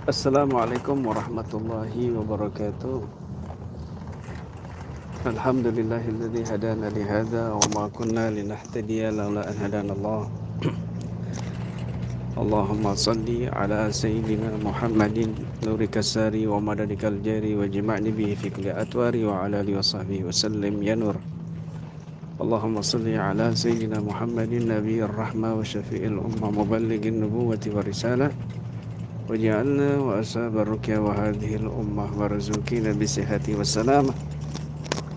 Assalamualaikum warahmatullahi wabarakatuh. Alhamdulillahilladzi hadana li hadza wa ma kunna linahtadiya laula an hadanallah. Allahumma salli ala sayyidina Muhammadin nurika sari wa madadikal jari wa jima'ni bihi fi kulli atwari wa ala alihi wa sahbihi wa sallim ya nur. Allahumma salli ala sayyidina Muhammadin nabiyyir rahmah wa syafi'il ummah muballighin nubuwwati wa risalah waj'alna wa ashabar ruqyah wa hadhil ummah warzuqina bisihhati wassalamah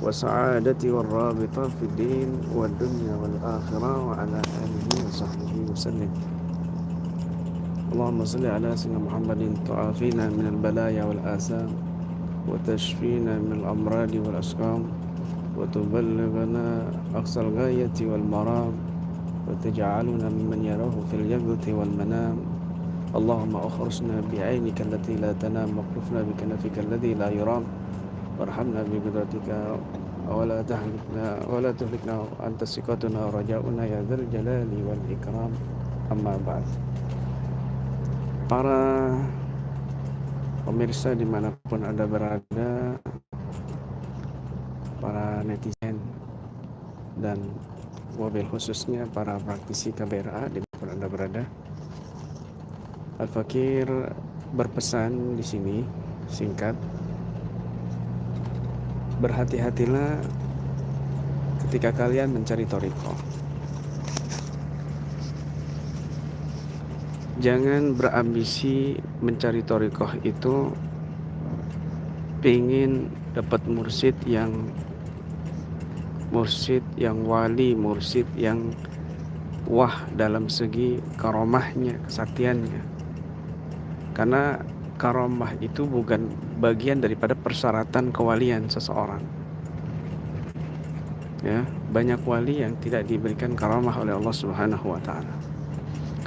wa sa'adati warrabita fid din wad dunya wal akhirah wa ala alihi wa sahbihi wasallim. Allahumma salli ala sayyidina Muhammadin tu'afina minal balaya wal asam wa tashfina minal amradi wal asqam wa tuballighana aqsal ghayati wal maram wa taj'aluna mimman yarahu fil yaqti wal manam. Allahumma akhrusna bi'ainika allati la tanam waqfna bikanafika alladhi la yuram warhamna bi qudratika wa la tuhlikna anta siqatuna rajauna ya dzal jalali wal ikram. Amma ba'd. Para pemirsa dimanapun Anda berada, para netizen dan wabil khususnya para praktisi KBRA dimanapun Anda berada, Al-Fakir berpesan di sini singkat, berhati-hatilah ketika kalian mencari thariqah. Jangan berambisi mencari thariqah itu pingin dapat mursyid yang wali, mursyid yang wah dalam segi karomahnya, kesaktiannya. Karena karomah itu bukan bagian daripada persyaratan kewalian seseorang. Ya, banyak wali yang tidak diberikan karomah oleh Allah Subhanahu wa taala.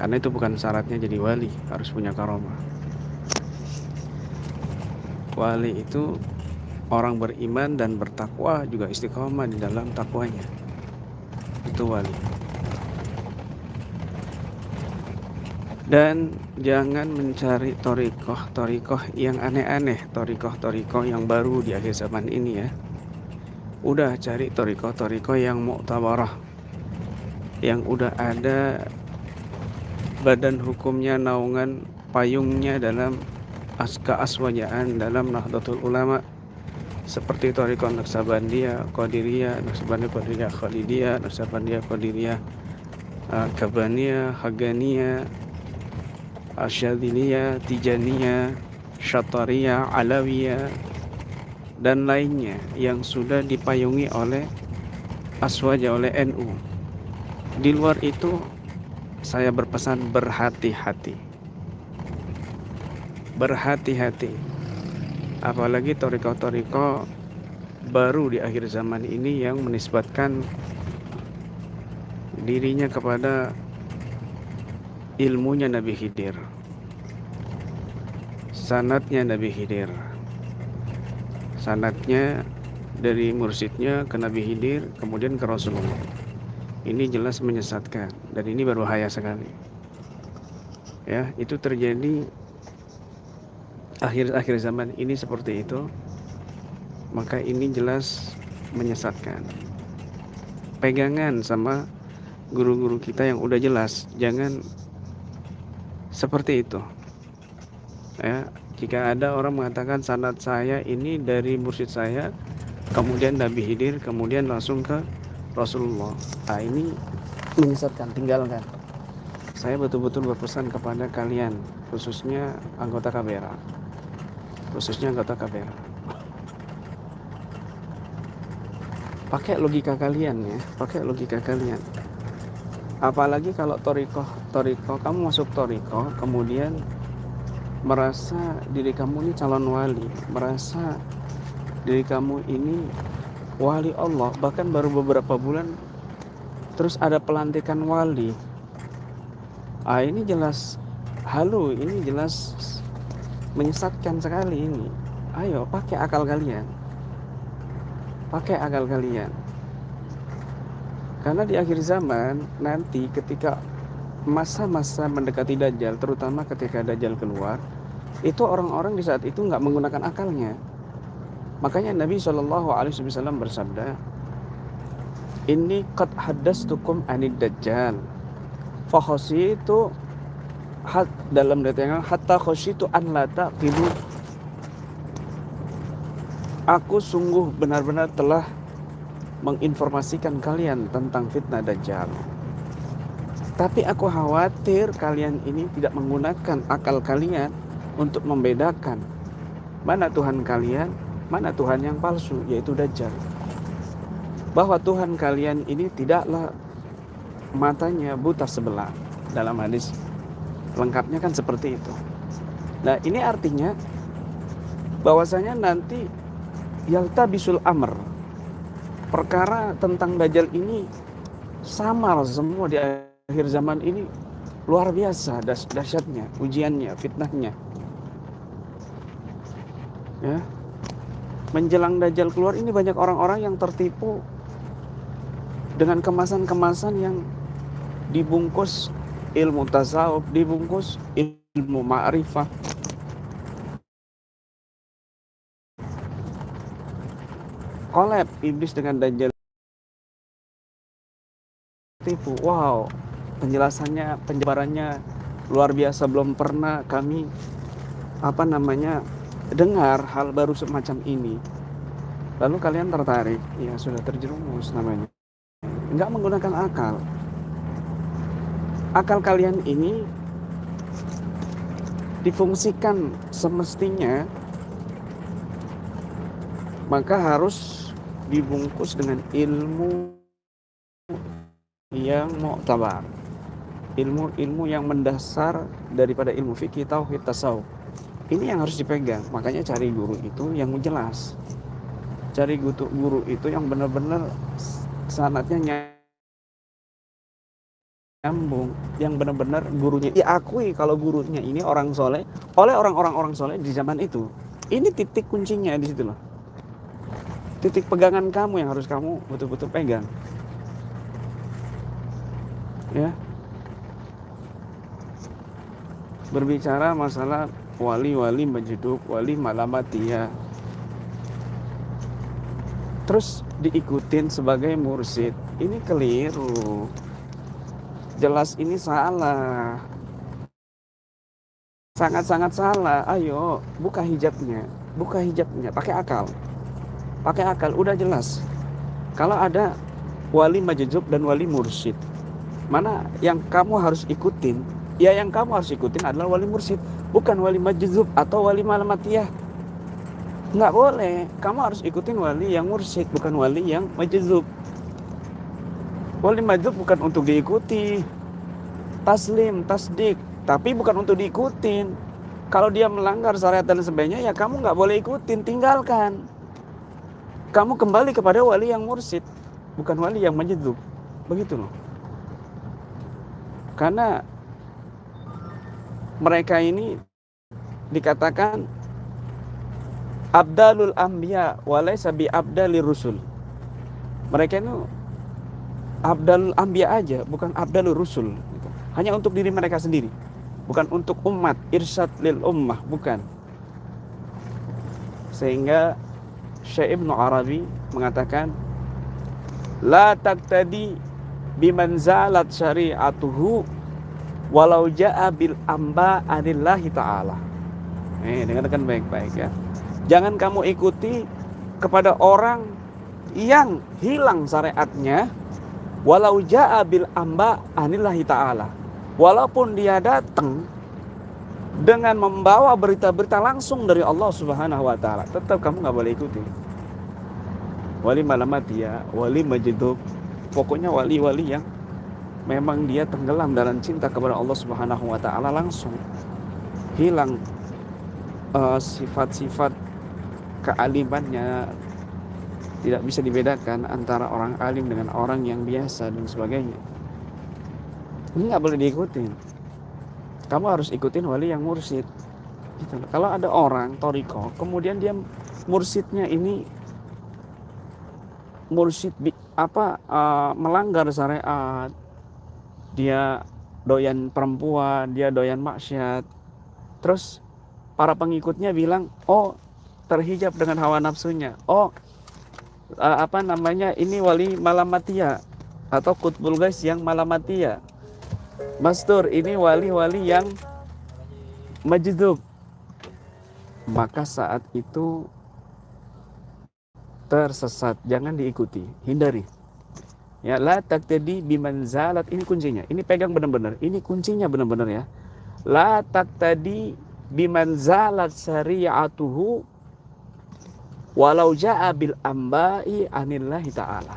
Karena itu bukan syaratnya jadi wali, harus punya karomah. Wali itu orang beriman dan bertakwa juga istiqomah di dalam takwanya. Itu wali. Dan jangan mencari thariqah yang aneh-aneh, thariqah yang baru di akhir zaman ini ya. Udah cari thariqah yang mu'tabarah, yang udah ada badan hukumnya, naungan payungnya dalam keaswajaan dalam Nahdlatul Ulama, seperti thariqah Naqsabandiyah, Qadiriyah, Naqsabandiyah Khalidiyah, Naqsabandiyah Qadiriyah, Kabaniyah, Haganiyah, Asyadiliyah, Tijaniyah, Syatariyah, Alawiyah dan lainnya yang sudah dipayungi oleh aswaja, oleh NU. Di luar itu saya berpesan berhati-hati. Berhati-hati. Apalagi thariqah baru di akhir zaman ini yang menisbatkan dirinya kepada ilmunya Nabi Khidir, sanadnya Nabi Khidir, sanadnya dari mursyidnya ke Nabi Khidir kemudian ke Rasulullah. Ini jelas menyesatkan dan ini berbahaya sekali. Ya, itu terjadi akhir zaman ini seperti itu. Maka ini jelas menyesatkan. Pegangan sama guru-guru kita yang udah jelas, jangan seperti itu. Ya, jika ada orang mengatakan sanad saya ini dari mursyid saya, kemudian Nabi Khidir, kemudian langsung ke Rasulullah, ini menyesatkan, tinggalkan. Saya betul-betul berpesan kepada kalian, khususnya anggota KBRA, pakai logika kalian ya, pakai logika kalian. Apalagi kalau thariqah, kamu masuk thariqah kemudian merasa diri kamu ini calon wali, merasa diri kamu ini wali Allah, bahkan baru beberapa bulan terus ada pelantikan wali. Ini jelas halu, ini jelas menyesatkan sekali ini. Ayo pakai akal kalian. Karena di akhir zaman nanti ketika masa-masa mendekati Dajjal, terutama ketika Dajjal keluar, itu orang-orang di saat itu nggak menggunakan akalnya. Makanya Nabi SAW bersabda, ini qad haddastukum anid dajjal fakhasyitu dalam detail hatta khasyitu an la taqilu. Aku sungguh benar-benar telah menginformasikan kalian tentang fitnah dajjal, tapi aku khawatir kalian ini tidak menggunakan akal kalian untuk membedakan mana Tuhan kalian, mana Tuhan yang palsu, yaitu dajjal. Bahwa Tuhan kalian ini tidaklah matanya buta sebelah. Dalam hadis lengkapnya kan seperti itu. Nah, ini artinya bahwasanya nanti yaltabisul amr, perkara tentang dajjal ini samar semua di akhir zaman ini, luar biasa dahsyatnya, ujiannya, fitnahnya. Ya. Menjelang dajjal keluar ini banyak orang-orang yang tertipu dengan kemasan-kemasan yang dibungkus ilmu tasawuf, dibungkus ilmu ma'rifah. Kolab iblis dengan dajjal, tipu. Wow, penjelasannya, penjabarannya luar biasa, belum pernah kami dengar hal baru semacam ini. Lalu kalian tertarik, ya sudah terjerumus namanya. Nggak menggunakan akal. Akal kalian ini difungsikan semestinya, maka harus dibungkus dengan ilmu yang mu'tabar, ilmu yang mendasar daripada ilmu fikih, tauhid, tasawuf. Ini yang harus dipegang. Makanya cari guru itu yang jelas, cari guru itu yang benar-benar sanadnya nyambung, yang benar-benar gurunya diakui kalau gurunya ini orang soleh oleh orang-orang soleh di zaman itu. Ini titik kuncinya di situ loh. Titik pegangan kamu yang harus kamu betul-betul pegang. Ya. Berbicara masalah wali-wali majdub, wali malamatiyah, terus diikutin sebagai mursyid, ini keliru. Jelas ini salah, sangat-sangat salah. Ayo buka hijabnya, pakai akal, udah jelas. Kalau ada wali majdub dan wali mursyid, mana yang kamu harus ikutin? Ya, yang kamu harus ikutin adalah wali mursyid, bukan wali majdub atau wali malamatiyah. Nggak boleh, kamu harus ikutin wali yang mursyid, bukan wali yang majdub. Wali majdub bukan untuk diikuti, taslim, tasdik, tapi bukan untuk diikutin. Kalau dia melanggar syariat dan sebagainya, ya kamu nggak boleh ikutin, tinggalkan. Kamu kembali kepada wali yang mursyid, bukan wali yang majdub. Begitu loh. Karena mereka ini dikatakan abdalul anbiya walaysa bi abdalir rusul. Mereka itu abdalul anbiya aja, bukan abdalur rusul. Hanya untuk diri mereka sendiri, bukan untuk umat, irsyad lil ummah, bukan. Sehingga Syekh Ibnu Arabi mengatakan, la taqtadi biman zalat syari'atuhu walau ja'a bil amba anillahi ta'ala. Dengarkan baik-baik ya. Jangan kamu ikuti kepada orang yang hilang syariatnya, walau ja'a bil amba anillahi ta'ala, walaupun dia datang dengan membawa berita-berita langsung dari Allah Subhanahu wa ta'ala, tetap kamu gak boleh ikuti. Wali malamatiyah, wali majdub, pokoknya wali-wali yang memang dia tenggelam dalam cinta kepada Allah Subhanahu wa ta'ala, langsung hilang sifat-sifat kealimannya, tidak bisa dibedakan antara orang alim dengan orang yang biasa dan sebagainya. Ini nggak boleh diikutin. Kamu harus ikutin wali yang mursyid. Gitu. Kalau ada orang toriko, kemudian dia mursyidnya ini mursyid melanggar syariat, dia doyan perempuan, dia doyan maksiat, terus para pengikutnya bilang, oh terhijab dengan hawa nafsunya, oh ini wali malamatia atau kutbul guys yang malamatia, mastur ini wali-wali yang majdub. Maka saat itu tersesat, jangan diikuti, hindari. Ya, la taqtadi biman zalat, ini kuncinya. Ini pegang benar-benar. Ini kuncinya benar-benar ya. La taqtadi biman zalat syari'atuhu walau ja'a bil amba'i anillahi ta'ala.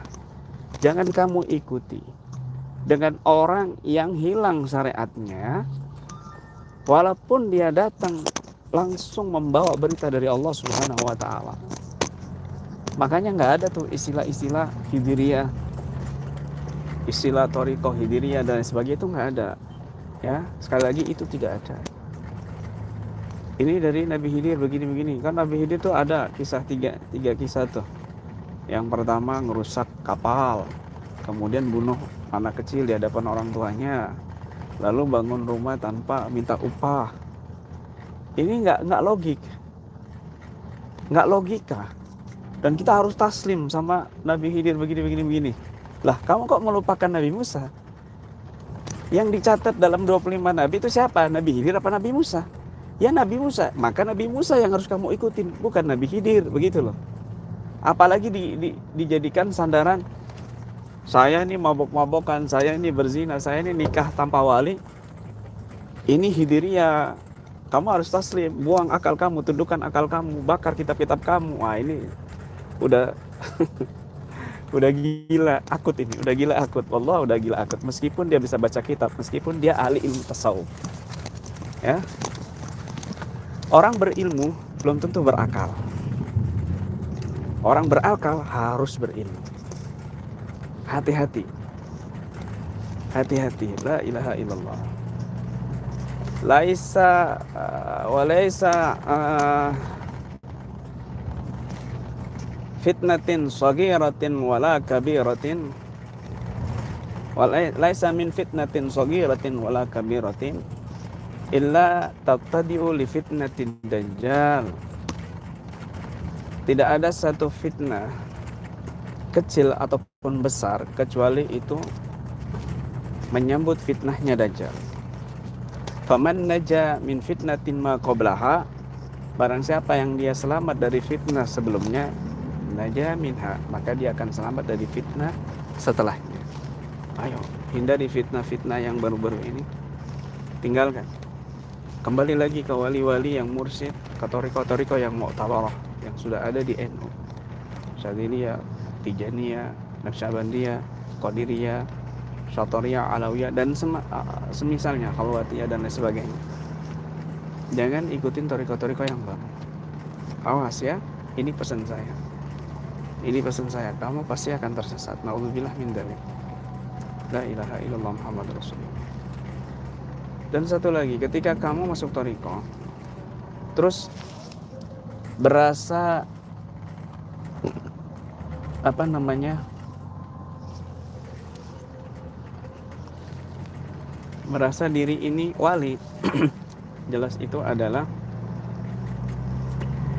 Jangan kamu ikuti dengan orang yang hilang syariatnya walaupun dia datang langsung membawa berita dari Allah Subhanahu wa taala. Makanya nggak ada tuh istilah-istilah hidiriyah, istilah thariqah hidiriyah dan sebagainya, itu nggak ada. Ya, sekali lagi itu tidak ada. Ini dari Nabi Khidir begini-begini. Kan Nabi Khidir tuh ada kisah tiga kisah tuh. Yang pertama ngerusak kapal, kemudian bunuh anak kecil di hadapan orang tuanya, lalu bangun rumah tanpa minta upah. Ini nggak logika. Dan kita harus taslim sama Nabi Khidir begini. Lah, kamu kok melupakan Nabi Musa? Yang dicatat dalam 25 Nabi itu siapa? Nabi Khidir apa Nabi Musa? Ya Nabi Musa. Maka Nabi Musa yang harus kamu ikutin, bukan Nabi Khidir, begitu loh. Apalagi dijadikan sandaran, saya ini mabok-mabokan, saya ini berzina, saya ini nikah tanpa wali. Ini Khidiriyah. Kamu harus taslim, buang akal kamu, tundukkan akal kamu, bakar kitab-kitab kamu. Wah, ini udah udah gila akut ini, udah gila akut. Wallah, udah gila akut. Meskipun dia bisa baca kitab, meskipun dia ahli ilmu tasawuf. Ya. Orang berilmu belum tentu berakal. Orang berakal harus berilmu. Hati-hati. Hati-hati. La ilaha illallah. Laisa walaysa fitnatin saghiratin wala kabiratin, laisa min fitnatin saghiratin wala kabiratin illa tabtadi'u li fitnatin dajjal. Tidak ada satu fitnah kecil ataupun besar kecuali itu menyambut fitnahnya Dajjal. Faman naja min fitnatin ma qablaha, barang siapa yang dia selamat dari fitnah sebelumnya, naja minha, maka dia akan selamat dari fitnah setelahnya. Ayo, hindari fitnah-fitnah yang baru-baru ini. Tinggalkan. Kembali lagi ke wali-wali yang mursyid, ke thariqah-thariqah yang mu'tabarah, yang sudah ada di NU. Syadziliyah, Tijaniyah, Naqsyabandiyah, Qadiriyah, Syatariyah, Alawiyah, dan semisalnya, Khalwatiyah dan lain sebagainya. Jangan ikutin thariqah-thariqah yang baru. Awas ya, ini pesan saya. Ini pesan saya, kamu pasti akan tersesat. Na'udzubillah min dzalik. La ilaha illallah Muhammad Rasulullah. Dan satu lagi, ketika kamu masuk thariqah, terus berasa merasa diri ini wali, jelas itu adalah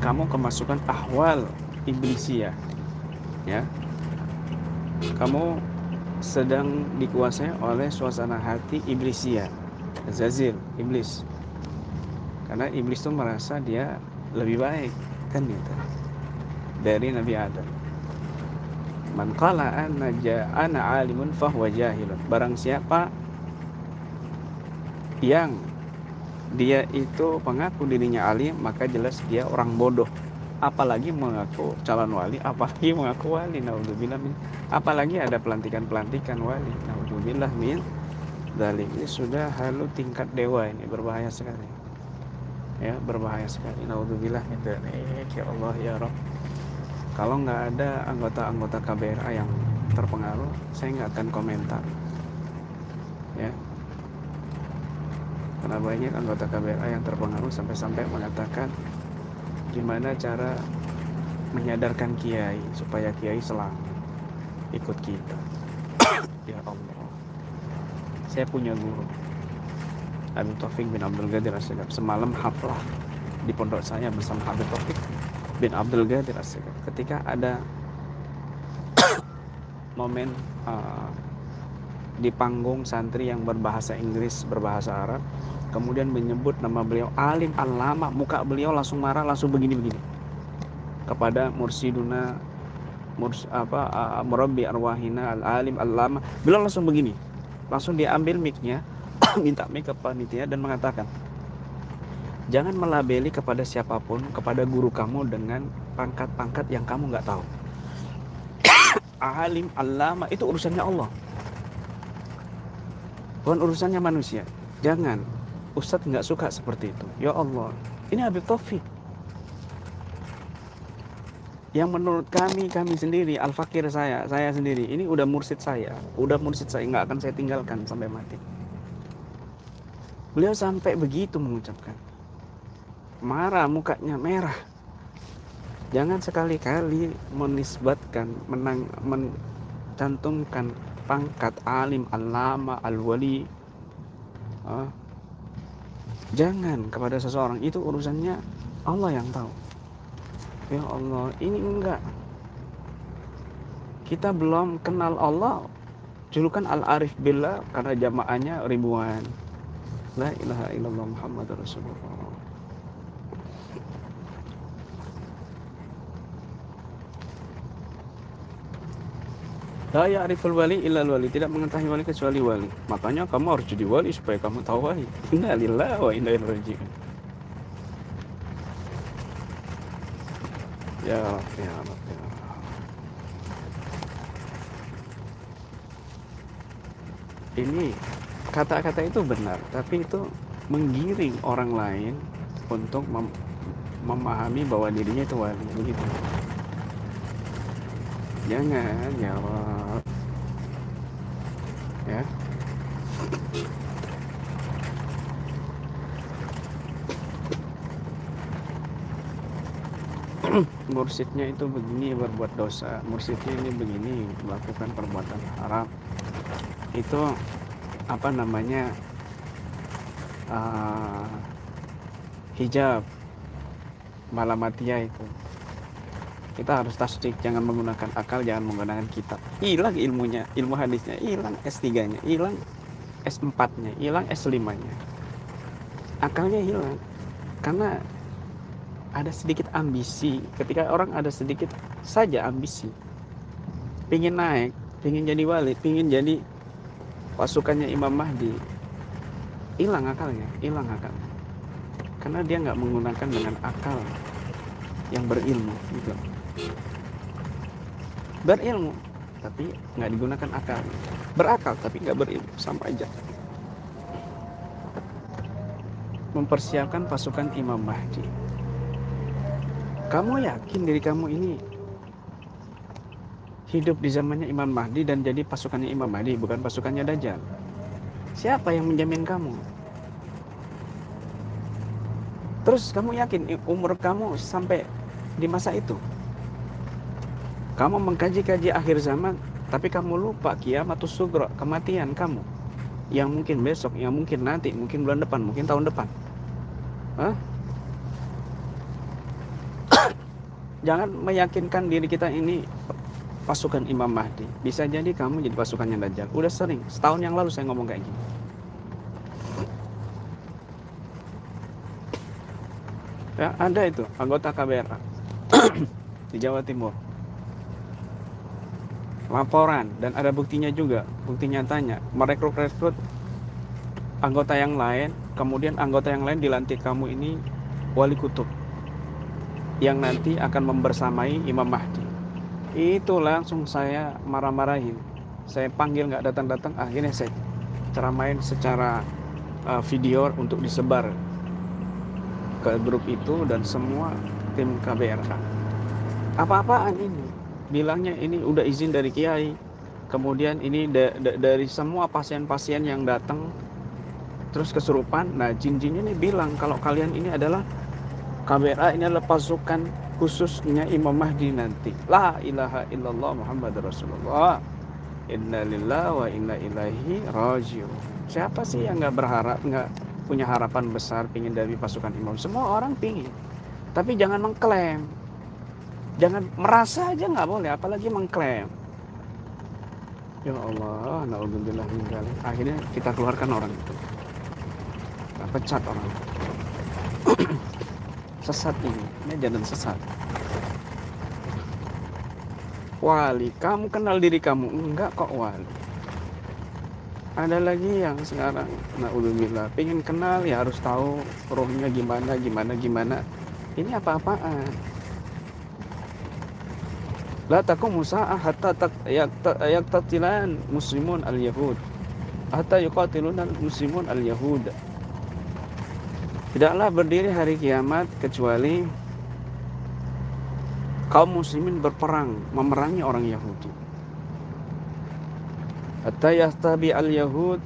kamu kemasukan ahwal iblisiyah, ya. Kamu sedang dikuasai oleh suasana hati iblisiyah, zazil, iblis. Karena iblis itu merasa dia lebih baik, kan gitu, dari Nabi Adam. Man qala ana alimun fahuwa jahilun. Barang siapa yang dia itu mengaku dirinya alim, maka jelas dia orang bodoh. Apalagi mengaku calon wali, apalagi mengaku wali. Naudzubillah min, apalagi ada pelantikan wali. Naudzubillah min dzalik. Ini sudah halu tingkat dewa, ini berbahaya sekali. Ya, berbahaya sekali. Naudzubillah min dzalik. Ya Allah ya Rabb. Kalau nggak ada anggota-anggota KBRA yang terpengaruh, saya nggak akan komentar. Ya. Karena banyak anggota KBRA yang terpengaruh sampai-sampai mengatakan gimana cara menyadarkan kiai supaya kiai selalu ikut kita. Ya Allah, saya punya guru Habib Taufik bin Abdul Qadir As-Sagaf, semalam haflah di pondok saya bersama Habib Taufik bin Abdul Qadir As-Segaf. Ketika ada momen di panggung santri yang berbahasa Inggris, berbahasa Arab, kemudian menyebut nama beliau alim al-lama, muka beliau langsung marah, langsung begini-begini kepada mursiduna murabbi arwahina al-alim al-lama. Beliau langsung begini, langsung diambil mic-nya minta mic ke panitia dan mengatakan, jangan melabeli kepada siapapun, kepada guru kamu dengan pangkat-pangkat yang kamu nggak tahu. Alim al-lama itu urusannya Allah, bukan urusannya manusia. Jangan, Ustadz nggak suka seperti itu. Ya Allah, ini Habib Taufik yang menurut kami sendiri, al-fakir saya sendiri, ini udah mursid saya, nggak akan saya tinggalkan sampai mati. Beliau sampai begitu mengucapkan, marah, mukanya merah. Jangan sekali-kali menisbatkan, mencantumkan pangkat alim, al-lama, al-wali, jangan kepada seseorang. Itu urusannya Allah yang tahu. Ya Allah, ini enggak. Kita belum kenal Allah, julukan al-arif billah karena jamaahnya ribuan. La ilaha illallah Muhammadur Rasulullah. La ya'riful wali illal wali, tidak mengetahui wali kecuali wali. Makanya kamu harus jadi wali supaya kamu tahu wali. Inna lillahi wa inna ilaihi raji'un. Ya Rabb, ya Rabb, ya Rabb. Ini kata-kata itu benar, tapi itu menggiring orang lain untuk memahami bahwa dirinya itu wali, begitu. Jangan, ya Rabb. Ya. Mursidnya itu begini berbuat dosa, mursidnya ini begini melakukan perbuatan haram. Itu apa namanya, hijab malamatia itu. Kita harus tasdik, jangan menggunakan akal, jangan menggunakan kitab. Hilang ilmunya, ilmu hadisnya hilang, S3-nya hilang, S4-nya hilang, S5-nya. Akalnya hilang. Karena ada sedikit ambisi. Ketika orang ada sedikit saja ambisi, pingin naik, pingin jadi wali, pingin jadi pasukannya Imam Mahdi, hilang akalnya. Karena dia nggak menggunakan dengan akal yang berilmu gitu. Berilmu tapi nggak digunakan akal, berakal tapi nggak berilmu, sama aja. Mempersiapkan pasukan Imam Mahdi. Kamu yakin diri kamu ini hidup di zamannya Imam Mahdi dan jadi pasukannya Imam Mahdi, bukan pasukannya Dajjal? Siapa yang menjamin kamu? Terus kamu yakin umur kamu sampai di masa itu? Kamu mengkaji-kaji akhir zaman, tapi kamu lupa kiamatus sugra, kematian kamu, yang mungkin besok, yang mungkin nanti, mungkin bulan depan, mungkin tahun depan. Jangan meyakinkan diri kita ini pasukan Imam Mahdi. Bisa jadi kamu jadi pasukannya Dajjal. Udah sering, setahun yang lalu saya ngomong kayak gini. Ya, ada itu anggota KBRA di Jawa Timur, laporan, dan ada buktinya juga, bukti nyatanya, merekrut anggota yang lain, kemudian anggota yang lain dilantik, kamu ini wali kutub yang nanti akan membersamai Imam Mahdi. Itu langsung saya marah-marahin, saya panggil nggak datang-datang, akhirnya saya ceramain secara video untuk disebar ke grup itu dan semua tim KBRA. Apa-apaan ini? Bilangnya ini udah izin dari kiai. Kemudian ini dari semua pasien-pasien yang datang terus kesurupan. Nah, jin-jinnya ini bilang kalau kalian ini adalah KBRA, ini adalah pasukan khususnya Imam Mahdi nanti. La ilaha illallah Muhammadur Rasulullah. Inna lillahi wa inna ilaihi raji'un. Siapa sih yang nggak berharap, nggak punya harapan besar, pingin dari pasukan imam. Semua orang pingin, tapi jangan mengklaim, jangan merasa aja nggak boleh, apalagi mengklaim. Ya Allah, naudzubillah min dzalik. Akhirnya kita keluarkan orang itu, kita pecat orang. Sesat ini jangan sesat. Wali, kamu kenal diri kamu? Enggak kok wali. Ada lagi yang sekarang naudzubillah pengen kenal, ya harus tahu rohnya gimana. Ini apa-apaan? La taqumu sa'ah hatta yaqtatilan muslimun al-yahud hatta yuqatiluna muslimun al-yahud. Tidaklah berdiri hari kiamat kecuali kaum muslimin berperang memerangi orang Yahudi. Hatta yastabi al-yahud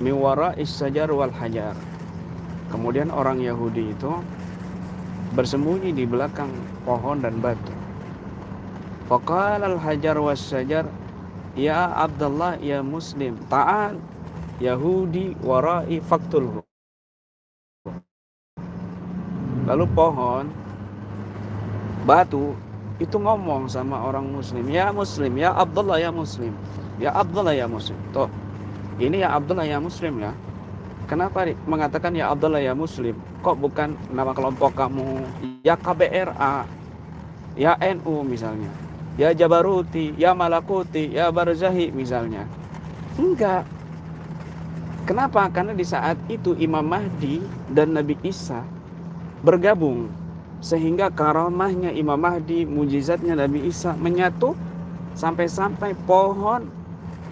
min wara'is sajar wal hajar. Kemudian orang Yahudi itu bersembunyi di belakang pohon dan batu. Faqala al-hajar was sajar, ya Abdullah ya Muslim, ta'al Yahudi wara'i faktulhu. Lalu pohon, batu itu ngomong sama orang Muslim, ya Muslim, ya Abdullah ya Muslim, ya Abdullah ya Muslim. Toh, ini ya Abdullah ya Muslim ya. Kenapa mengatakan ya Abdullah ya Muslim? Kok bukan nama kelompok kamu, ya KBRA, ya NU misalnya, ya Jabaruti, ya Malakuti, ya Barzahi misalnya? Enggak. Kenapa? Karena di saat itu Imam Mahdi dan Nabi Isa bergabung, sehingga karamahnya Imam Mahdi, mujizatnya Nabi Isa menyatu, sampai-sampai pohon,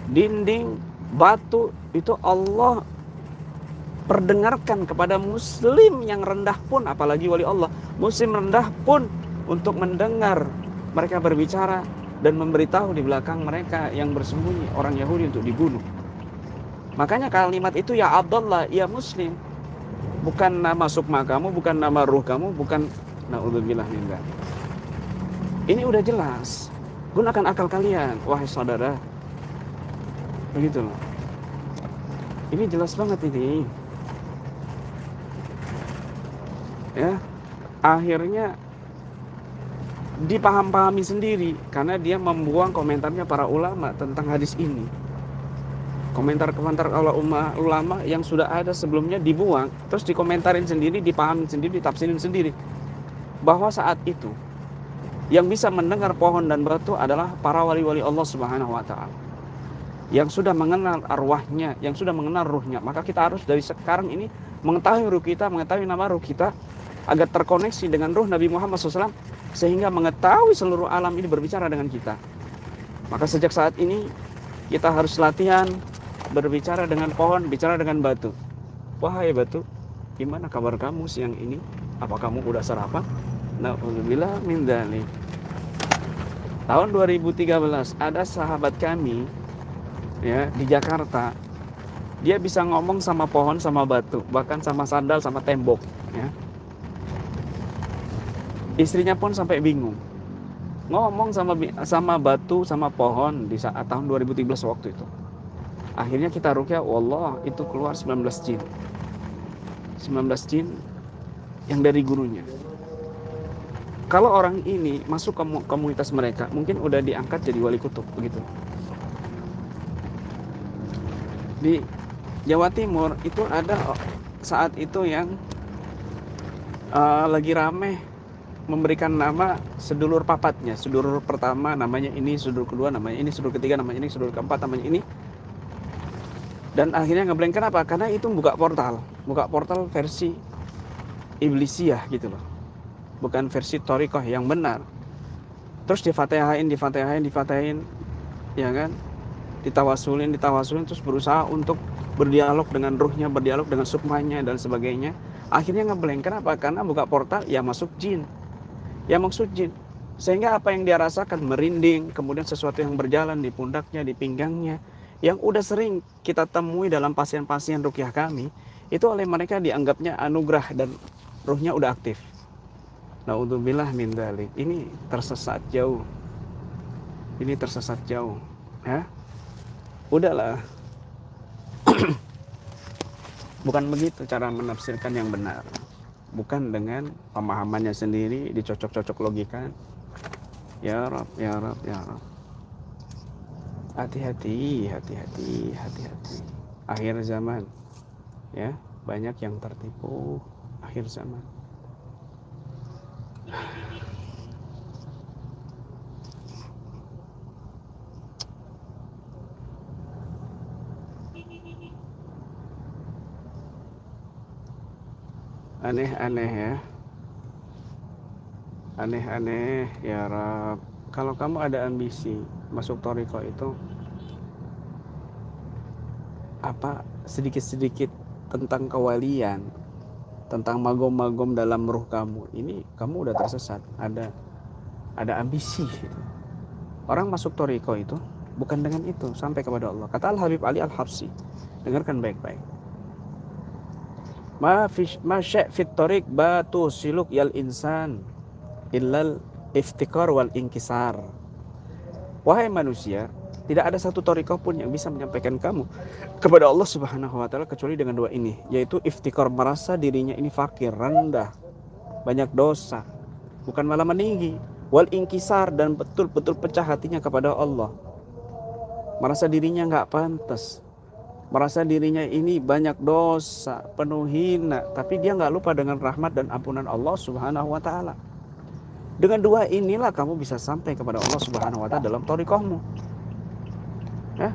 dinding, batu itu Allah perdengarkan kepada muslim yang rendah pun, apalagi wali Allah, muslim rendah pun untuk mendengar mereka berbicara dan memberitahu di belakang mereka yang bersembunyi orang Yahudi untuk dibunuh. Makanya kalimat itu ya Abdullah, ya Muslim, bukan nama sukma kamu, bukan nama ruh kamu, bukan naudzubillah min dzalik. Ini udah jelas. Gunakan akal kalian, wahai saudara. Begitu loh. Ini jelas banget ini. Ya, akhirnya dipaham-pahami sendiri karena dia membuang komentarnya para ulama tentang hadis ini. Komentar-komentar ulama yang sudah ada sebelumnya dibuang, terus dikomentarin sendiri, dipahami sendiri, ditafsirin sendiri. Bahwa saat itu yang bisa mendengar pohon dan batu adalah para wali-wali Allah Subhanahu wa taala. Yang sudah mengenal arwahnya, yang sudah mengenal ruhnya. Maka kita harus dari sekarang ini mengetahui ruh kita, mengetahui nama ruh kita, agar terkoneksi dengan ruh Nabi Muhammad SAW, sehingga mengetahui seluruh alam ini berbicara dengan kita. Maka sejak saat ini kita harus latihan berbicara dengan pohon, bicara dengan batu. Wahai batu, gimana kabar kamu siang ini? Apa kamu udah sarapan? Na'udzubillah min dzalik. Tahun 2013 ada sahabat kami ya di Jakarta. Dia bisa ngomong sama pohon, sama batu, bahkan sama sandal, sama tembok ya. Istrinya pun sampai bingung. Ngomong sama batu, sama pohon di saat tahun 2013 waktu itu. Akhirnya kita ruqyah, wallah itu keluar 19 jin. 19 jin yang dari gurunya. Kalau orang ini masuk ke komunitas mereka, mungkin udah diangkat jadi wali kutub begitu. Di Jawa Timur itu ada saat itu yang lagi rame memberikan nama sedulur papatnya. Sedulur pertama namanya ini, sedulur kedua namanya ini, sedulur ketiga namanya ini, sedulur keempat namanya ini. Dan akhirnya ngeblank. Kenapa? Karena itu buka portal versi Iblisiyah gitu loh, bukan versi Thariqah yang benar. Terus difatihain, ya kan? Ditawasulin, terus berusaha untuk berdialog dengan ruhnya, berdialog dengan sukmanya dan sebagainya. Akhirnya ngeblank. Kenapa? Karena buka portal ya masuk jin. Sehingga apa yang dia rasakan merinding, kemudian sesuatu yang berjalan di pundaknya, di pinggangnya, yang udah sering kita temui dalam pasien-pasien ruqyah kami, itu oleh mereka dianggapnya anugerah dan ruhnya udah aktif. Naudzubillah min dzalik. Ini tersesat jauh. Ya. Udahlah. Bukan begitu cara menafsirkan yang benar. Bukan dengan pemahamannya sendiri dicocok-cocok logika. Ya Rab, ya Rab, ya Rab. Hati-hati, hati-hati, hati-hati. Akhir zaman, ya, banyak yang tertipu akhir zaman. Aneh-aneh ya. Aneh-aneh ya Rab. Kalau kamu ada ambisi masuk Thariqah itu apa sedikit-sedikit tentang kewalian, tentang magom-magom dalam ruh kamu, ini kamu udah tersesat. Ada ambisi gitu. Orang masuk Thariqah itu bukan dengan itu sampai kepada Allah. Kata Al-Habib Ali Al-Habsyi, dengarkan baik-baik. Ma sya' fit thariq batu siluk yal insan illal iftikar wal inkisar. Wahai manusia, tidak ada satu thariqah pun yang bisa menyampaikan kamu kepada Allah Subhanahu wa taala kecuali dengan dua ini, yaitu iftikar, merasa dirinya ini fakir, rendah, banyak dosa, bukan malah meninggi, wal inkisar, dan betul-betul pecah hatinya kepada Allah, merasa dirinya nggak pantas, merasa dirinya ini banyak dosa, penuh hina, tapi dia nggak lupa dengan rahmat dan ampunan Allah Subhanahu wa taala. Dengan dua inilah kamu bisa sampai kepada Allah Subhanahu wa taala dalam thariqahmu. Ya.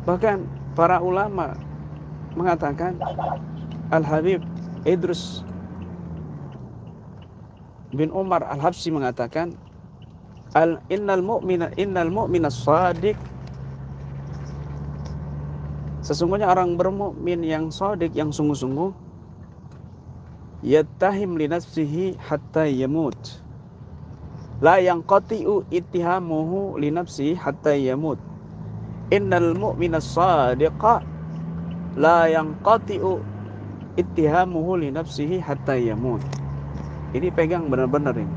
Bahkan para ulama mengatakan, Al-Habib Idrus bin Umar Al-Habsyi mengatakan, innal mu'mina shadiq, sesungguhnya orang bermukmin yang shadiq, yang sungguh-sungguh, yattahim li nafsihi hatta yamut, la yanqati'u ittihamuhu li nafsihi hatta yamut. Innal mu'mina shadiqa la yanqati'u ittihamuhu li nafsihi hatta yamut. Ini pegang benar-benar ini,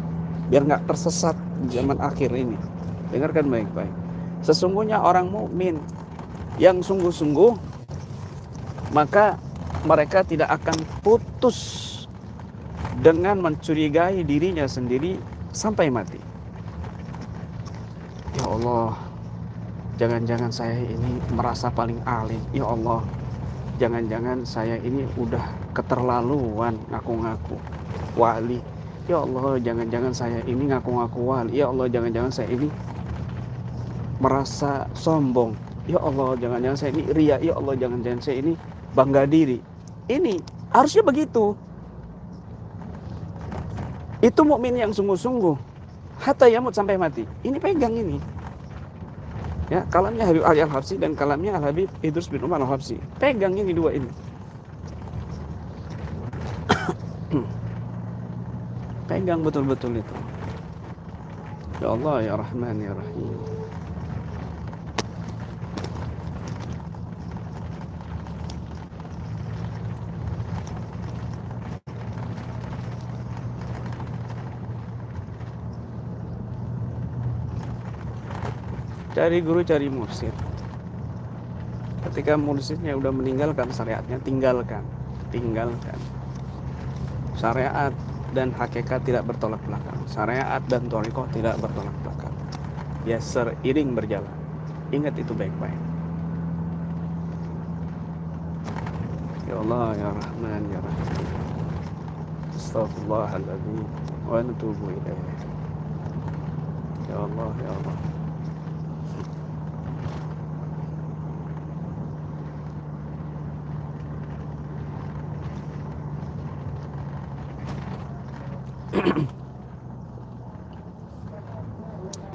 biar nggak tersesat di zaman akhir ini. Dengarkan baik-baik. Sesungguhnya orang mukmin yang sungguh-sungguh, maka mereka tidak akan putus dengan mencurigai dirinya sendiri sampai mati. Ya Allah, jangan-jangan saya ini merasa paling alim. Ya Allah, jangan-jangan saya ini udah keterlaluan ngaku-ngaku wali. Ya Allah, jangan-jangan saya ini ngaku-ngaku wali. Ya Allah, jangan-jangan saya ini merasa sombong. Ya Allah, jangan-jangan saya ini ria. Ya Allah, jangan-jangan saya ini bangga diri. Ini harusnya begitu. Itu mukmin yang sungguh-sungguh, hatta yamut, sampai mati. Ini pegang ini. Ya, kalamnya Habib Ali Al-Habsyi dan kalamnya Al-Habib Idrus bin Umar Al-Habsyi. Pegang ini dua ini. Pegang betul-betul itu. Ya Allah, ya Rahman, ya Rahim. Cari guru, cari mursyid. Ketika mursyidnya udah meninggalkan syariatnya, tinggalkan. Syariat dan hakikat tidak bertolak belakang. Syariat dan thariqah tidak bertolak belakang. Ya, seiring berjalan. Ingat itu baik-baik. Ya Allah, ya Rahman, ya Rahim. Astaghfirullahaladzim wa natubu ilaih. Ya Allah, ya Allah.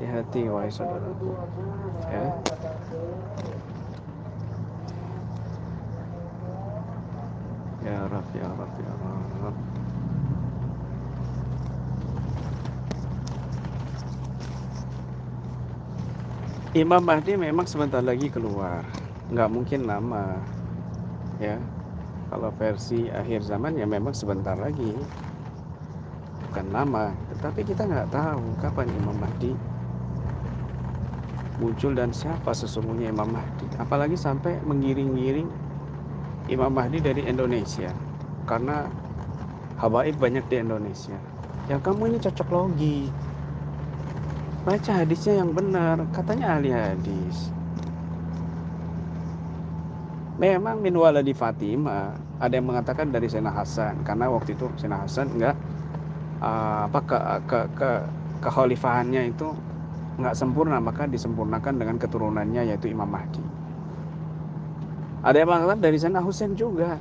Hati-hati wahai saudaraku, ya. Ya Rab, ya Rab, ya Rab. Imam Mahdi memang sebentar lagi keluar, nggak mungkin lama, ya. Kalau versi akhir zaman ya memang sebentar lagi, bukan lama. Tetapi kita nggak tahu kapan Imam Mahdi muncul dan siapa sesungguhnya Imam Mahdi. Apalagi sampai menggiring-giring Imam Mahdi dari Indonesia, karena habaib banyak di Indonesia. Ya kamu ini cocok logi, baca hadisnya yang benar, katanya ahli hadis. Memang min waladi Fatimah, ada yang mengatakan dari Sayyidina Hasan, karena waktu itu Sayyidina Hasan enggak kekhalifahannya itu enggak sempurna, maka disempurnakan dengan keturunannya yaitu Imam Mahdi. Ada yang mengatakan dari Sayyidina Husain juga,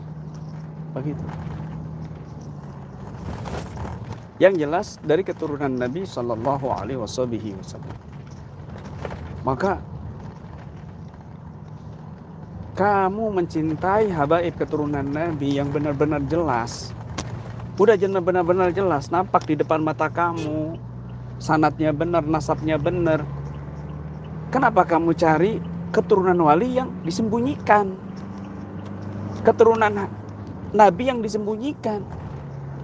begitu. Yang jelas dari keturunan Nabi Shallallahu Alaihi Wasallam. Maka kamu mencintai habaib keturunan Nabi yang benar-benar jelas, udah benar-benar jelas, nampak di depan mata kamu, sanadnya benar, nasabnya benar. Kenapa kamu cari keturunan wali yang disembunyikan, keturunan Nabi yang disembunyikan,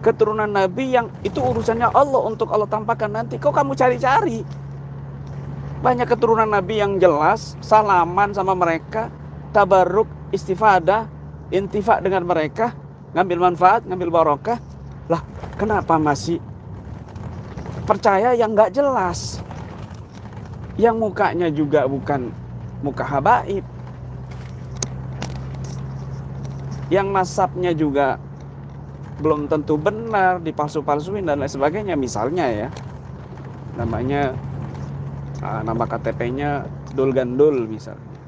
keturunan Nabi yang itu urusannya Allah untuk Allah tampakkan nanti? Kok kamu cari-cari? Banyak keturunan Nabi yang jelas, salaman sama mereka, tabarruk, istifadah, intifa dengan mereka, ngambil manfaat, ngambil barokah. Lah, kenapa masih percaya yang nggak jelas, yang mukanya juga bukan muka habaib, yang nasabnya juga belum tentu benar, dipalsu-palsuin dan lain sebagainya. Misalnya ya, namanya nama KTP-nya Dul Gandul misalnya,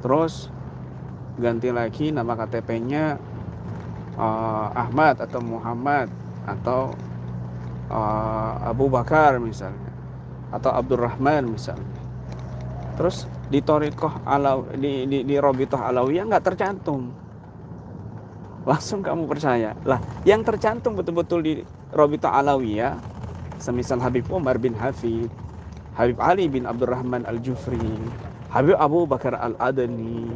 terus ganti lagi nama KTP-nya Ahmad atau Muhammad atau Abu Bakar misalnya, atau Abdurrahman misalnya. Terus di Thariqah di Robitoh Alawiyah nggak tercantum, langsung kamu percaya. Lah, yang tercantum betul-betul di Robitoh Alawiyah, semisal Habib Umar bin Hafid, Habib Ali bin Abdurrahman Al-Jufri, Habib Abu Bakar Al-Adani,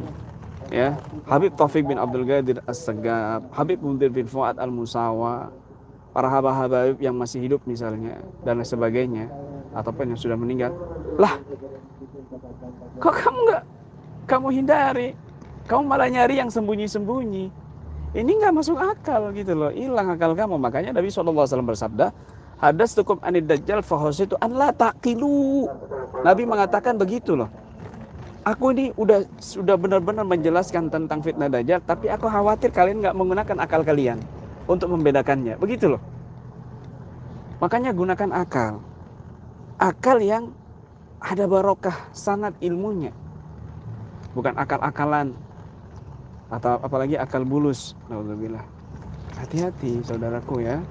ya, Habib Taufik bin Abdul Qadir As-Segaf, Habib Mundir bin Fuad Al-Musawa, para habaib yang masih hidup misalnya dan lain sebagainya, ataupun yang sudah meninggal. Lah, kok kamu hindari? Kamu malah nyari yang sembunyi-sembunyi. Ini nggak masuk akal gitu loh, hilang akal kamu. Makanya Nabi SAW bersabda, hadastukum anid dajjal fahositu an la taqilu. Nabi mengatakan begitu loh. Aku ini sudah benar-benar menjelaskan tentang fitnah dajjal, tapi aku khawatir kalian nggak menggunakan akal kalian untuk membedakannya. Begitu loh. Makanya gunakan akal. Akal yang ada barokah sanad ilmunya. Bukan akal-akalan atau apalagi akal bulus. Naudzubillah. Hati-hati saudaraku ya.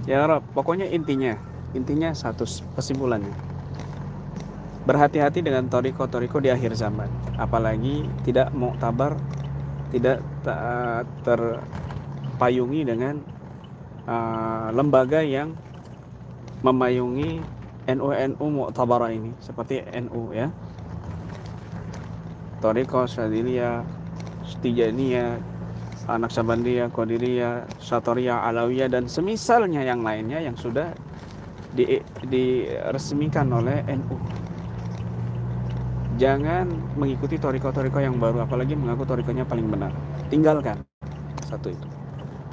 Ya Rob, pokoknya intinya satu kesimpulannya. Berhati-hati dengan toriko-toriko di akhir zaman. Apalagi tidak muktabar, tidak terpayungi dengan lembaga yang memayungi NU muktabarah ini, seperti NU ya. Toriko, Syadiliyah, Tijaniyah, Naqsabandiyah, Qadiriyah, Syatoriyah, Alawiyah dan semisalnya yang lainnya yang sudah diresmikan oleh NU. Jangan mengikuti toriko-toriko yang baru, apalagi mengaku torikonya paling benar. Tinggalkan. Satu itu.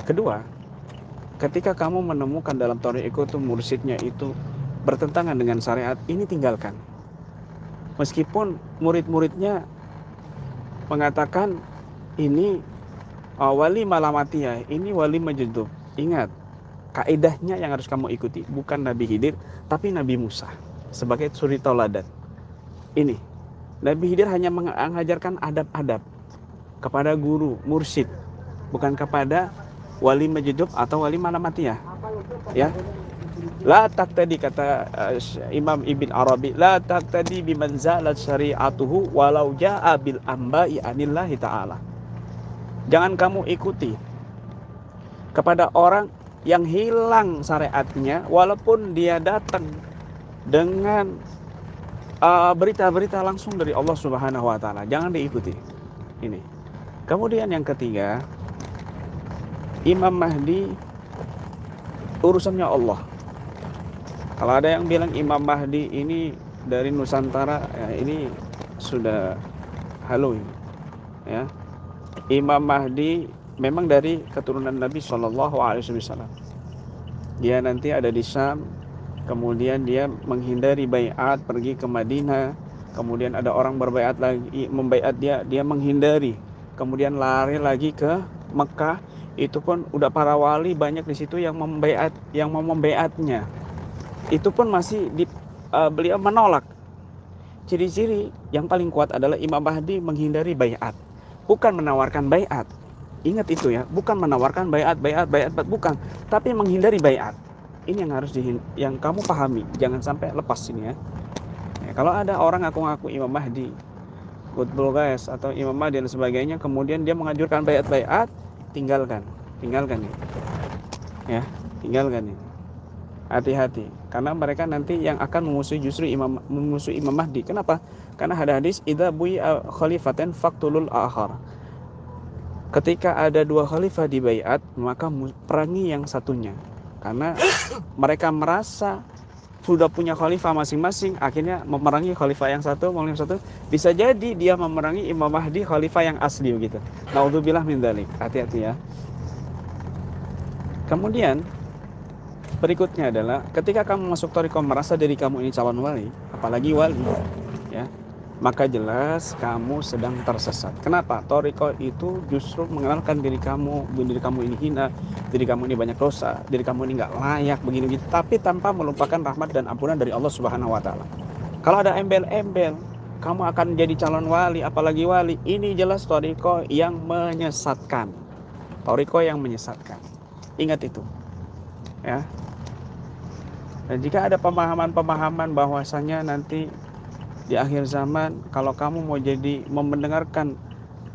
Kedua, ketika kamu menemukan dalam toriko itu mursyidnya itu bertentangan dengan syariat, ini tinggalkan. Meskipun murid-muridnya mengatakan ini wali malamatiyah, ini wali majdub. Ingat, kaidahnya yang harus kamu ikuti bukan Nabi Khidir, tapi Nabi Musa sebagai suri tauladan. Ini Nabi Khidir hanya mengajarkan adab-adab kepada guru, mursyid, bukan kepada wali majdub atau wali malamatiyah. Ya. La taqtadi, kata Imam Ibn Arabi, la taqtadi biman zalat syari'atuhu walau ja'a bil amba'i anillahi ta'ala. Jangan kamu ikuti kepada orang yang hilang syariatnya walaupun dia datang dengan berita-berita langsung dari Allah Subhanahu wa taala. Jangan diikuti. Ini. Kemudian yang ketiga, Imam Mahdi urusannya Allah. Kalau ada yang bilang Imam Mahdi ini dari Nusantara, ya ini sudah halu ya. Imam Mahdi memang dari keturunan Nabi Shallallahu Alaihi Wasallam. Dia nanti ada di Syam, kemudian dia menghindari baiat, pergi ke Madinah, kemudian ada orang berbaiat lagi, membaiat dia menghindari, kemudian lari lagi ke Mekah. Itu pun udah para wali banyak di situ yang membaiat, yang mau membaiatnya. Itu pun masih beliau menolak. Ciri-ciri yang paling kuat adalah Imam Mahdi menghindari baiat, bukan menawarkan baiat. Ingat itu ya, bukan menawarkan baiat, bukan, tapi menghindari baiat. Ini yang harus yang kamu pahami, jangan sampai lepas ini ya. Kalau ada orang ngaku-ngaku Imam Mahdi, Qutbul Ghais atau Imam Mahdi dan sebagainya, kemudian dia menganjurkan baiat, tinggalkan ini. Ya, tinggalkan ini. Hati-hati, karena mereka nanti yang akan memusuhi justru Imam Mahdi. Kenapa? Karena ada hadis idza bui'a khalifatain faqtulul akhar. Ketika ada dua khalifah dibaiat, maka perangi yang satunya. Karena mereka merasa sudah punya khalifah masing-masing, akhirnya memerangi khalifah yang satu. Bisa jadi dia memerangi Imam Mahdi khalifah yang asli begitu. Naudzubillah min dzalik. Hati-hati ya. Kemudian berikutnya adalah ketika kamu masuk thariqah merasa diri kamu ini calon wali, apalagi wali, ya, maka jelas kamu sedang tersesat. Kenapa? Thariqah itu justru mengenalkan diri kamu ini hina, diri kamu ini banyak dosa, diri kamu ini nggak layak begini, tapi tanpa melupakan rahmat dan ampunan dari Allah Subhanahu Wa Taala. Kalau ada embel-embel, kamu akan jadi calon wali, apalagi wali, ini jelas thariqah yang menyesatkan. Thariqah yang menyesatkan. Ingat itu, ya. Dan jika ada pemahaman bahwasanya nanti di akhir zaman kalau kamu mau mendengarkan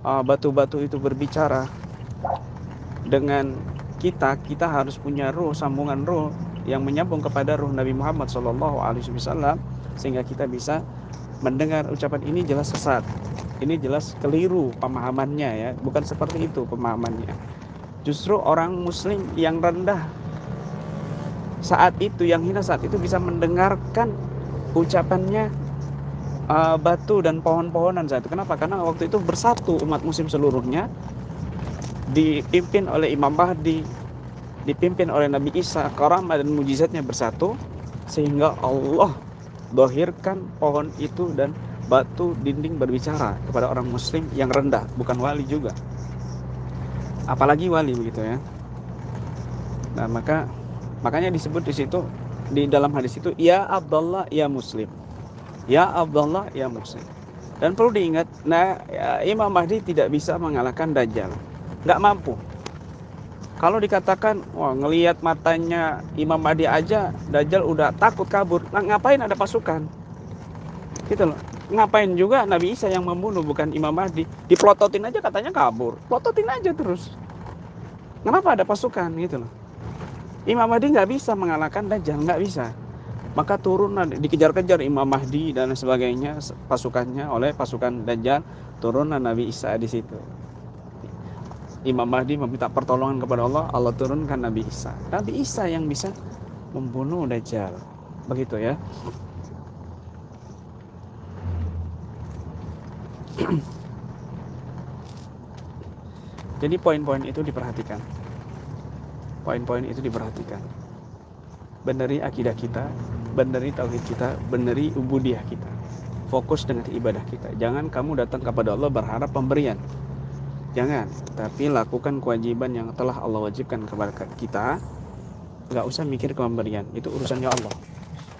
batu-batu itu berbicara dengan kita harus punya ruh, sambungan ruh yang menyambung kepada ruh Nabi Muhammad SAW, sehingga kita bisa mendengar ucapan ini jelas sesat, ini jelas keliru pemahamannya ya, bukan seperti itu pemahamannya. Justru orang muslim yang rendah saat itu, yang hina saat itu, bisa mendengarkan ucapannya batu dan pohon-pohonan saat itu. Kenapa? Karena waktu itu bersatu umat muslim seluruhnya, dipimpin oleh Imam Mahdi, dipimpin oleh Nabi Isa, karamah dan mujizatnya bersatu, sehingga Allah dohirkan pohon itu dan batu dinding berbicara kepada orang muslim yang rendah, bukan wali juga, apalagi wali begitu ya. Nah, makanya disebut di situ, di dalam hadis itu, ya Abdullah ya Muslim, ya Abdullah ya Muslim. Dan perlu diingat, Imam Mahdi tidak bisa mengalahkan Dajjal, nggak mampu. Kalau dikatakan, wah, ngelihat matanya Imam Mahdi aja Dajjal udah takut kabur, nah, ngapain ada pasukan gitu loh. Ngapain juga Nabi Isa yang membunuh, bukan Imam Mahdi. Diplototin aja katanya kabur, plototin aja terus, kenapa ada pasukan gitu loh. Imam Mahdi nggak bisa mengalahkan Dajjal, nggak bisa. Maka turun, dikejar-kejar Imam Mahdi dan sebagainya pasukannya oleh pasukan Dajjal, turun Nabi Isa di situ. Imam Mahdi meminta pertolongan kepada Allah, Allah turunkan Nabi Isa. Nabi Isa yang bisa membunuh Dajjal, begitu ya. Jadi poin-poin itu diperhatikan. Poin-poin itu diperhatikan. Beneri akidah kita, beneri tauhid kita, beneri ubudiyah kita. Fokus dengan ibadah kita. Jangan kamu datang kepada Allah berharap pemberian. Jangan, tapi lakukan kewajiban yang telah Allah wajibkan kepada kita. Gak usah mikir pemberian, itu urusannya Allah.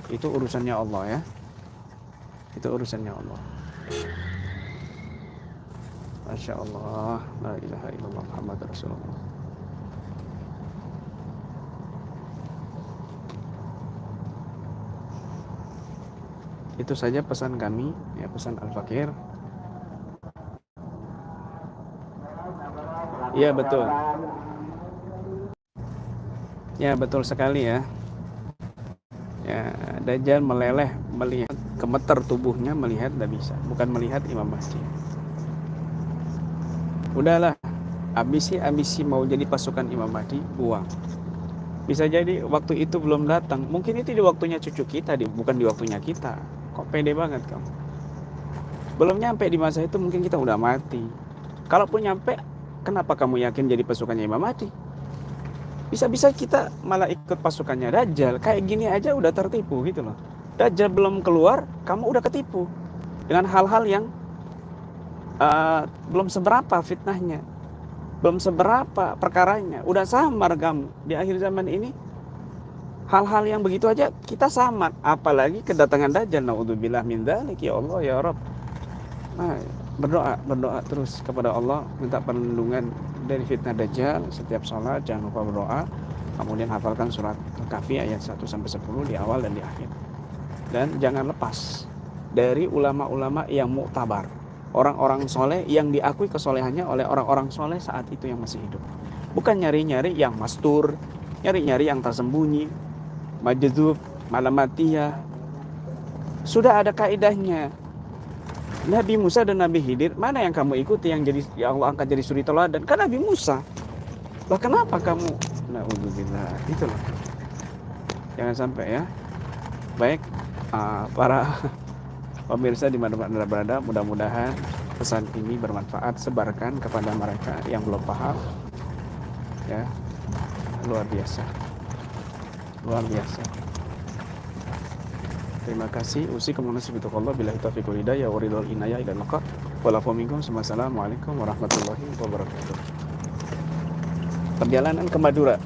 Itu urusannya Allah ya. Itu urusannya Allah. Masya Allah, la ilaha illallah Muhammad Rasulullah. Itu saja pesan kami, ya, pesan Al-Fakir. Ya betul. Ya betul sekali ya. Ya, Dajjal meleleh melihat, gemeter tubuhnya melihat Nabi Isa, bukan melihat Imam Mahdi. Udahlah, ambisi mau jadi pasukan Imam Mahdi, buang. Bisa jadi waktu itu belum datang. Mungkin itu di waktunya cucu kita, bukan di waktunya kita. Kok pede banget kamu? Belum nyampe di masa itu mungkin kita udah mati. Kalaupun nyampe, kenapa kamu yakin jadi pasukannya Imam Mahdi? Bisa-bisa kita malah ikut pasukannya Dajjal. Kayak gini aja udah tertipu gitu loh. Dajjal belum keluar, kamu udah ketipu dengan hal-hal yang belum seberapa fitnahnya, belum seberapa perkaranya. Udah samar kamu di akhir zaman ini. Hal-hal yang begitu aja kita samar, apalagi kedatangan Dajjal. Naudzubillah min dzalik, ya Allah ya Rabb. Nah, berdoa terus kepada Allah, minta perlindungan dari fitnah Dajjal. Setiap sholat jangan lupa berdoa. Kemudian hafalkan surat Al-Kahfi ayat 1-10 di awal dan di akhir. Dan jangan lepas dari ulama-ulama yang muktabar, orang-orang soleh yang diakui kesolehannya oleh orang-orang soleh saat itu yang masih hidup. Bukan nyari-nyari yang mastur, nyari-nyari yang tersembunyi, majdzub, malamatiyah. Sudah ada kaidahnya. Nabi Musa dan Nabi Khidir, mana yang kamu ikuti yang jadi ya Allah angkat jadi suri teladan? Kan Nabi Musa. Lah kenapa kamu? Naudzubillah. Itu loh. Jangan sampai ya. Baik, para pemirsa di mana Anda berada, mudah-mudahan pesan ini bermanfaat. Sebarkan kepada mereka yang belum paham. Ya, luar biasa. Luar biasa. Terima kasih. Usikum wa nasibitu Allah billahi taufiq wal hidayah wa ridwal inayah ila liqa. Wassalamualaikum warahmatullahi wabarakatuh. Perjalanan ke Madura.